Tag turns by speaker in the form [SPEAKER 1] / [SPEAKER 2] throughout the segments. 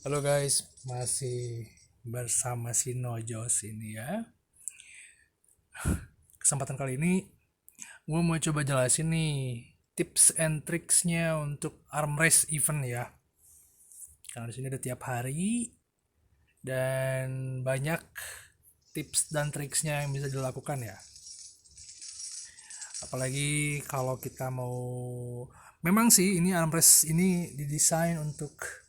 [SPEAKER 1] Halo guys, masih bersama si Nojos ini ya. Kesempatan kali ini gue mau coba jelasin nih tips and tricksnya untuk armrest event ya. Karena di sini ada tiap hari dan banyak tips dan tricksnya yang bisa dilakukan ya. Apalagi kalau kita mau, memang sih ini armrest ini didesain untuk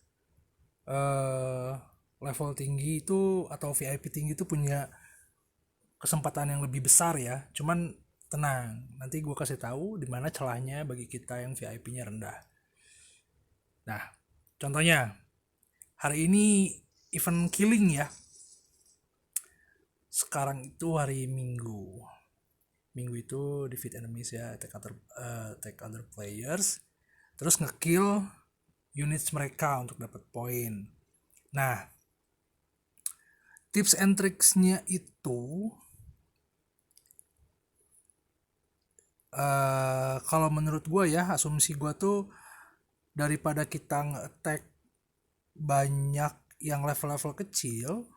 [SPEAKER 1] eh, level tinggi itu atau VIP tinggi itu punya kesempatan yang lebih besar ya. Cuman tenang, nanti gue kasih tahu di mana celahnya bagi kita yang VIP-nya rendah. Nah, contohnya hari ini event killing ya. Sekarang itu hari Minggu. Minggu itu defeat enemies ya, attack other players. Terus ngekill units mereka untuk dapat poin. Nah, tips and tricksnya itu kalau menurut gue ya, asumsi gue tuh daripada kita nge-attack banyak yang level-level kecil,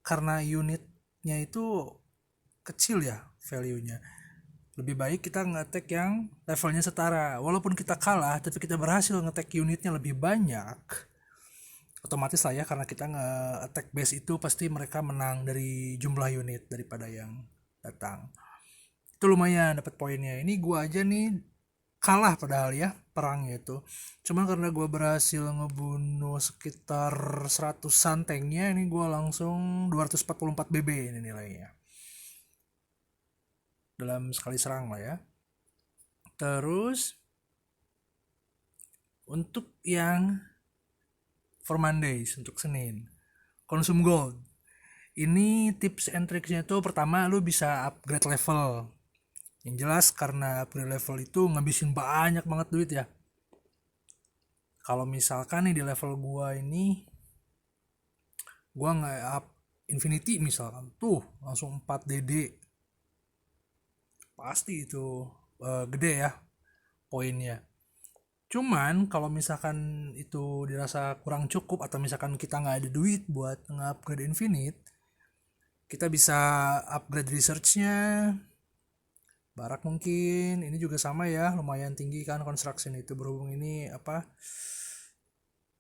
[SPEAKER 1] karena unitnya itu kecil ya value-nya, lebih baik kita nge-attack yang levelnya setara. Walaupun kita kalah tapi kita berhasil nge-attack unitnya lebih banyak, otomatis lah ya, karena kita nge-attack base itu pasti mereka menang dari jumlah unit daripada yang datang. Itu lumayan dapat poinnya. Ini gua aja nih kalah padahal ya perangnya itu, cuma karena gue berhasil ngebunuh sekitar 100-an tanknya, ini gue langsung 244 BB ini nilainya dalam sekali serang lah ya. Terus untuk yang for Mondays, untuk Senin, konsum gold. Ini tips and tricksnya tuh, pertama lu bisa upgrade level. Yang jelas karena upgrade level itu ngabisin banyak banget duit ya. Kalau misalkan nih di level gua ini, gua nggak up Infinity misalkan, tuh langsung 4 DD, pasti itu gede ya poinnya. Cuman kalau misalkan itu dirasa kurang cukup atau misalkan kita nggak ada duit buat nge-upgrade Infinite, kita bisa upgrade researchnya. Barak mungkin ini juga sama ya, lumayan tinggi kan construction itu, berhubung ini apa,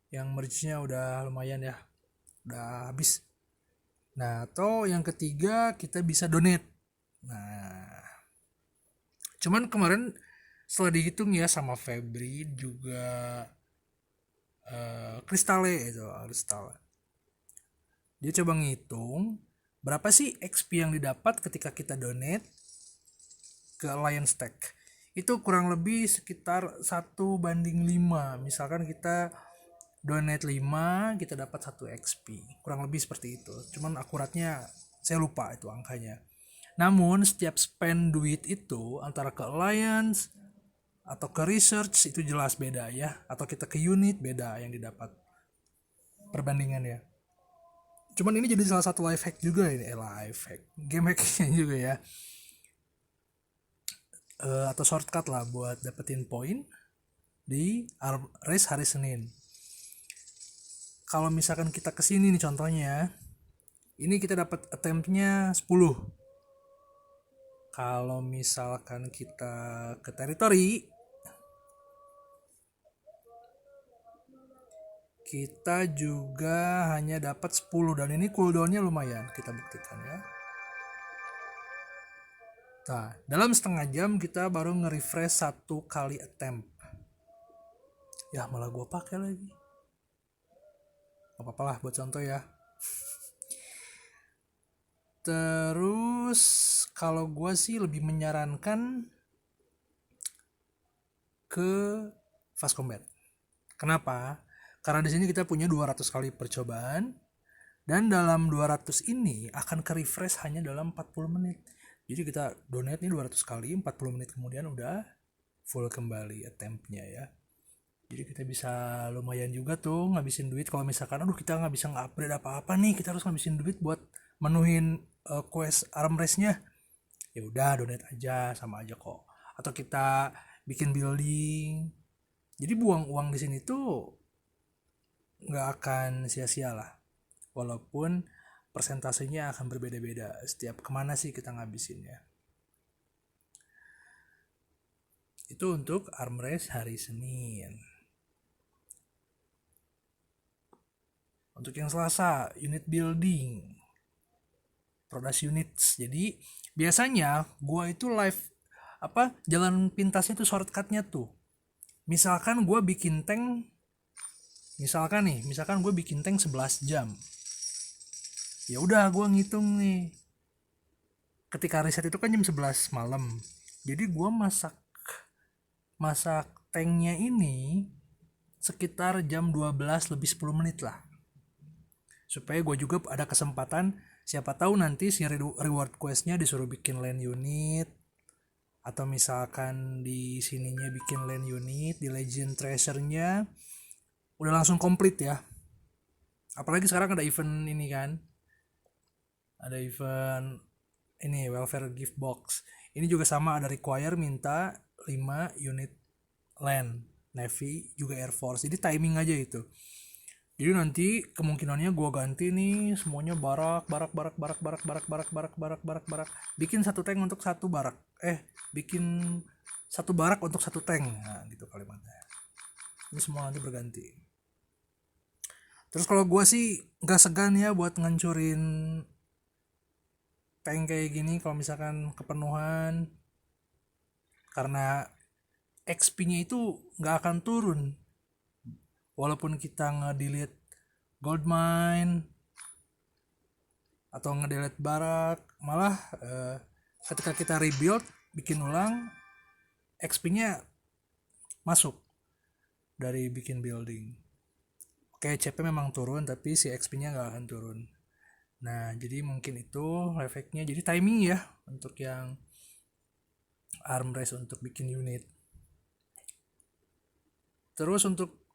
[SPEAKER 1] yang merge-nya udah lumayan ya, udah habis. Nah, atau yang ketiga kita bisa donate. Nah, cuman kemarin setelah dihitung ya sama Febri juga, Kristale itu Kristal, dia coba ngitung berapa sih XP yang didapat ketika kita donate ke Alliance Tech. Itu kurang lebih sekitar 1:5. Misalkan kita donate 5, kita dapat 1 XP, kurang lebih seperti itu. Cuman akuratnya saya lupa itu angkanya. Namun setiap spend duit itu antara ke Alliance atau ke research itu jelas beda ya, atau kita ke unit beda yang didapat perbandingannya. Cuman ini jadi salah satu life hack juga ini, life hack, game hacknya juga ya. Atau shortcut lah buat dapetin poin di race hari Senin. Kalau misalkan kita kesini nih contohnya, ini kita dapat attemptnya 10. Kalau misalkan kita ke teritori, kita juga hanya dapat 10 dan ini cooldownnya lumayan, kita buktikan ya. Nah, dalam setengah jam kita baru nge-refresh 1 kali attempt. Ya malah gue pakai lagi. Gak apa-apa lah buat contoh ya. Terus kalau gue sih lebih menyarankan ke fast combat. Kenapa? Karena di sini kita punya 200 kali percobaan dan dalam 200 ini akan ke refresh hanya dalam 40 menit. Jadi kita donate nih 200 kali, 40 menit kemudian udah full kembali attemptnya ya. Jadi kita bisa lumayan juga tuh ngabisin duit. Kalau misalkan aduh kita nggak bisa nge-upgrade apa-apa nih, kita harus ngabisin duit buat menuhin quest armrestnya, ya udah donate aja, sama aja kok. Atau kita bikin building, jadi buang uang di sini tuh nggak akan sia-sia lah, walaupun persentasenya akan berbeda-beda setiap kemana sih kita ngabisinnya. Itu untuk armrest hari Senin. Untuk yang Selasa, unit building, production units. Jadi biasanya gua itu live jalan pintasnya tuh shortcutnya tuh. Misalkan gue bikin tank 11 jam. Ya udah gua ngitung nih. Ketika riset itu kan jam 11 malam. Jadi gua masak tanknya ini sekitar jam 12 lebih 10 menit lah, supaya gue juga ada kesempatan, siapa tahu nanti si reward questnya disuruh bikin land unit, atau misalkan di sininya bikin land unit, di legend treasure-nya udah langsung komplit ya. Apalagi sekarang ada event ini kan, ada event ini welfare gift box. Ini juga sama, ada require minta 5 unit land, navy juga air force. Jadi timing aja itu. Jadi nanti kemungkinannya gue ganti nih semuanya barak. Bikin satu tank untuk satu barak. Bikin satu barak untuk satu tank. Nah, gitu kalimatnya. Ini semua nanti berganti. Terus kalau gue sih nggak segan ya buat ngancurin tank kayak gini kalau misalkan kepenuhan, karena XP-nya itu nggak akan turun walaupun kita nge-delete gold mine atau nge-delete barak. Malah ketika kita rebuild, bikin ulang, XP-nya masuk dari bikin building. Oke, CP memang turun tapi si XP-nya nggak akan turun. Nah, jadi mungkin itu efeknya. Jadi timing ya untuk yang armrest untuk bikin unit. Terus untuk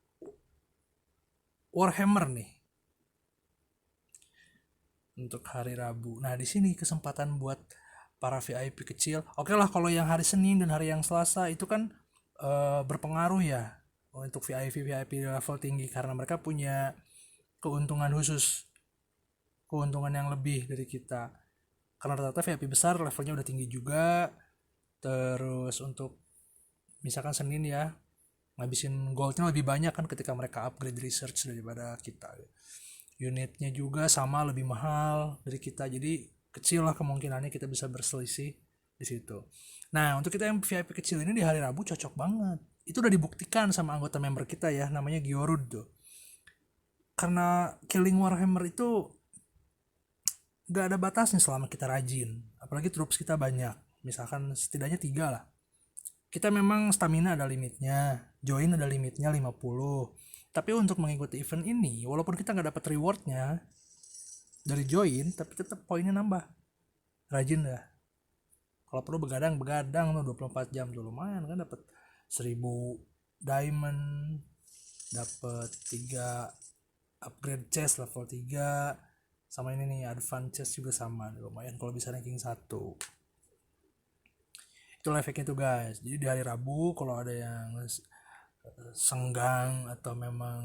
[SPEAKER 1] Warhammer nih, untuk hari Rabu. Nah, di sini kesempatan buat para VIP kecil. Oke lah, kalau yang hari Senin dan hari yang Selasa itu kan berpengaruh ya untuk VIP level tinggi, karena mereka punya keuntungan khusus, keuntungan yang lebih dari kita. Karena rata-rata VIP besar levelnya udah tinggi juga. Terus untuk misalkan Senin ya, ngabisin goldnya lebih banyak kan ketika mereka upgrade research daripada kita. Unitnya juga sama, lebih mahal dari kita, jadi kecil lah kemungkinannya kita bisa berselisih di situ. Nah, untuk kita yang VIP kecil ini di hari Rabu cocok banget. Itu udah dibuktikan sama anggota member kita ya, namanya Giorud tuh. Karena killing Warhammer itu gak ada batasnya selama kita rajin. Apalagi troops kita banyak, misalkan setidaknya 3 lah. Kita memang stamina ada limitnya, join ada limitnya 50. Tapi untuk mengikuti event ini, walaupun kita nggak dapat rewardnya dari join, tapi tetap poinnya nambah. Rajin dah. Kalau perlu begadang tuh 24 jam tuh lumayan kan, dapat 1000 diamond, dapat 3 upgrade chest level 3, sama ini nih advance chest juga sama, lumayan kalau bisa ranking 1. Itulah efeknya tuh guys. Jadi di hari Rabu kalau ada yang senggang atau memang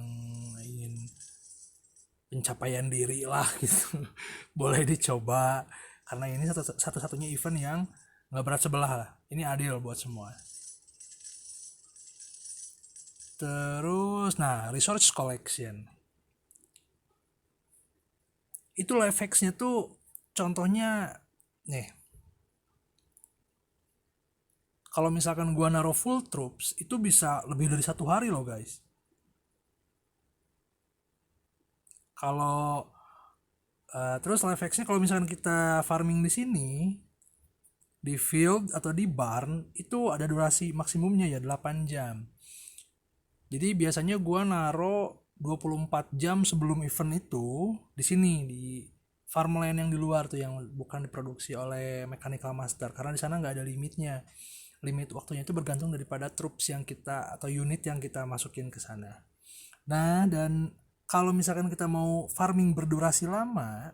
[SPEAKER 1] ingin pencapaian diri lah gitu, boleh dicoba, karena ini satu-satunya event yang nggak berat sebelah lah. Ini adil buat semua. Terus nah, resource collection itu life hacks-nya tuh contohnya nih, kalau misalkan gua naruh full troops itu bisa lebih dari 1 hari loh guys. Kalau terus life hacksnya kalau misalkan kita farming di sini di field atau di barn itu ada durasi maksimumnya ya 8 jam. Jadi biasanya gua naro 24 jam sebelum event itu di sini di farmland yang di luar tuh, yang bukan diproduksi oleh mechanical master, karena di sana nggak ada limitnya. Limit waktunya itu bergantung daripada troops yang kita atau unit yang kita masukin ke sana. Nah, dan kalau misalkan kita mau farming berdurasi lama,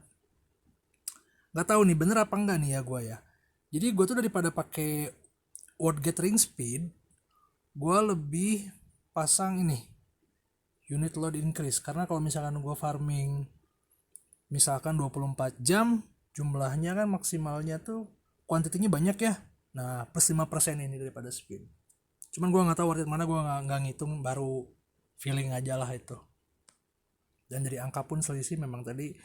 [SPEAKER 1] nggak tahu nih bener apa enggak nih ya gue ya. Jadi gue tuh daripada pakai word gathering speed, gue lebih pasang ini unit load increase. Karena kalau misalkan gue farming misalkan 24 jam, jumlahnya kan maksimalnya tuh kuantitinya banyak ya. Nah, plus 5% ini daripada spin. Cuman gue nggak tahu worth it mana, gue nggak ngitung, baru feeling aja lah itu. Dan dari angka pun selisih memang tadi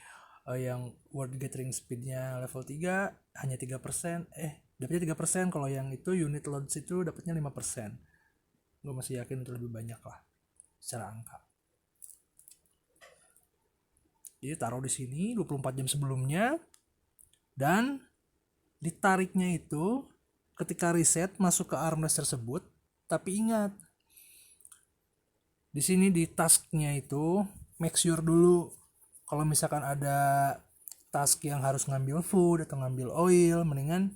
[SPEAKER 1] yang world gathering speednya level 3 hanya 3%, dapatnya 3%, kalau yang itu unit loads itu dapatnya 5%. Gue masih yakin itu lebih banyak lah secara angka. Jadi taruh di sini 24 jam sebelumnya, dan ditariknya itu ketika reset masuk ke armrest tersebut. Tapi ingat, di sini di tasknya itu make sure dulu kalau misalkan ada task yang harus ngambil food atau ngambil oil, mendingan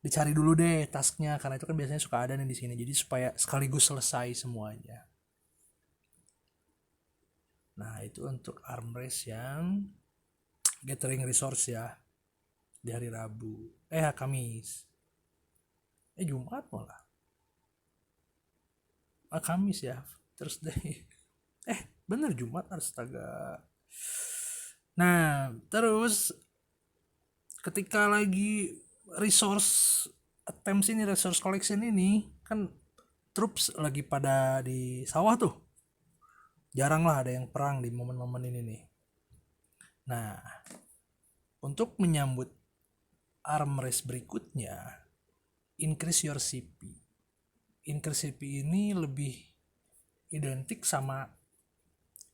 [SPEAKER 1] dicari dulu deh tasknya, karena itu kan biasanya suka ada nih di sini. Jadi supaya sekaligus selesai semuanya. Nah, itu untuk armrest yang gathering resource ya, di hari Rabu. Kamis. Jumat malah. Kamis ya, Thursday. Bener Jumat, astaga. Nah, terus ketika lagi resource attempts ini, resource collection ini, kan troops lagi pada di sawah tuh. Jarang lah ada yang perang di momen-momen ini nih. Nah, untuk menyambut arm race berikutnya, increase your CP. Increase CP ini lebih identik sama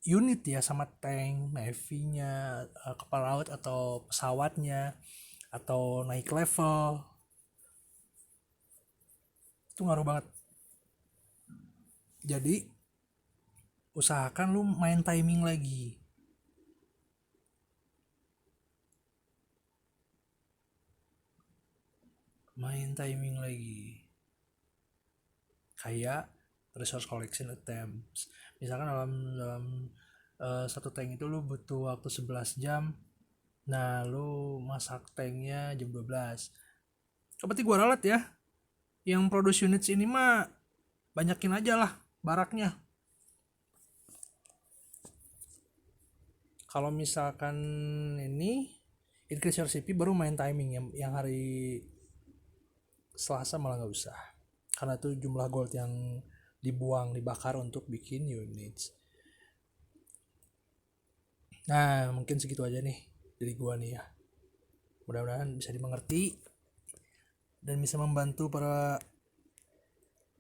[SPEAKER 1] unit ya, sama tank, navy-nya, kapal laut atau pesawatnya, atau naik level. Itu ngaruh banget. Jadi usahakan lu main timing lagi. Kayak resource collection attempts. Misalkan dalam satu tank itu lu butuh waktu 11 jam. Nah, lu masak tanknya jam 12. Berarti gua ralat ya, yang produce units ini mah banyakin aja lah baraknya. Kalau misalkan ini increase your CP baru main timing, yang hari Selasa malah nggak usah, karena itu jumlah gold yang dibakar untuk bikin units. Nah, mungkin segitu aja nih dari gua nih ya. Mudah-mudahan bisa dimengerti dan bisa membantu para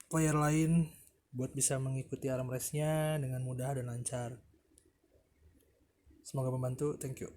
[SPEAKER 1] player lain buat bisa mengikuti arm race-nya dengan mudah dan lancar. Semoga membantu. Thank you.